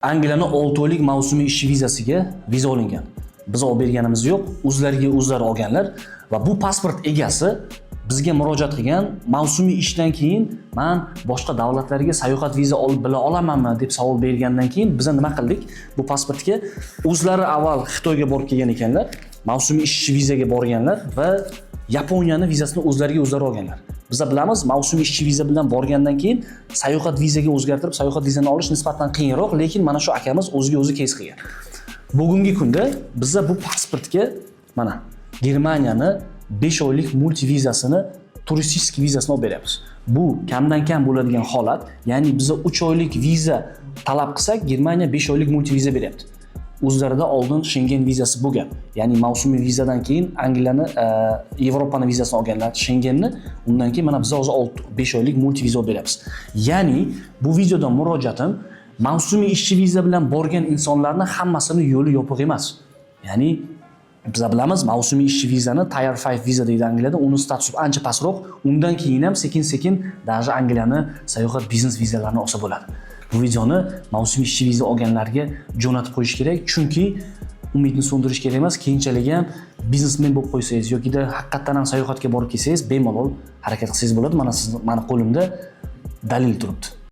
Angliyani 6 oylik mavsumiy ish vizasiga viza olingan. Biz olib berganimiz yo'q, o'zlariga o'zlari olganlar va bu pasport egasi bizga murojaat qilgan. Mavsumiy ishdan keyin men boshqa davlatlarga sayohat viza olib bila olamanmi deb savol bergandan keyin biz nima qildik? Bu pasportga o'zlari avval Xitoyga borib kelgan ekanlar, mavsumiy ish vizaga borganlar va Yaponiyani vizasini o'zlariga o'zlari olganlar. Biz bilamiz, mavsumiy ishchi viza bilan borgandan keyin sayohat vizaga o'zgartirib, sayohat vizani olish nisbatan qiyinroq, lekin mana shu akamiz o'ziga o'zi keys qilgan. Bugungi kunda bizga bu pasportga mana Germaniyani 5 oylik multi vizasini, turistik vizasini olib beryapmiz. Bu kamdan kam bo'ladigan holat, ya'ni biz 3 oylik viza talab qilsak, Germaniya 5 oylik multi viza beryapti. O'zlarida oldin Schengen vizasi bo'lgan. Ya'ni mavsumiy vizadan keyin Angliyani, Yevropani vizasini olganlar, Schengenni, undan keyin mana biz hozir 5 oylik multi viza beryapmiz. Ya'ni bu videoda murojaatim mavsumiy ishchi viza bilan borgan insonlarning hammasini yo'li yopiq emas. Ya'ni biz bilamiz, mavsumiy ishchi vizani Tier 5 viza deydi Angliyada, uni statusi ancha pastroq. Undan keyin ham sekin-sekin даже Angliyani sayohat biznes vizalarini olsa bo'ladi. Bu videoni mavsumiy ishchi viza olganlarga jo'natib qo'yish kerak, chunki umidni so'ndirish kerak emas. Keyinchalik ham biznesmen bo'lib qo'ysangiz yokida haqiqatan ham sayohatga borib kelsangiz, bemalol harakat qilsangiz bo'ladi. Mana siz, meni qo'limda dalil turibdi.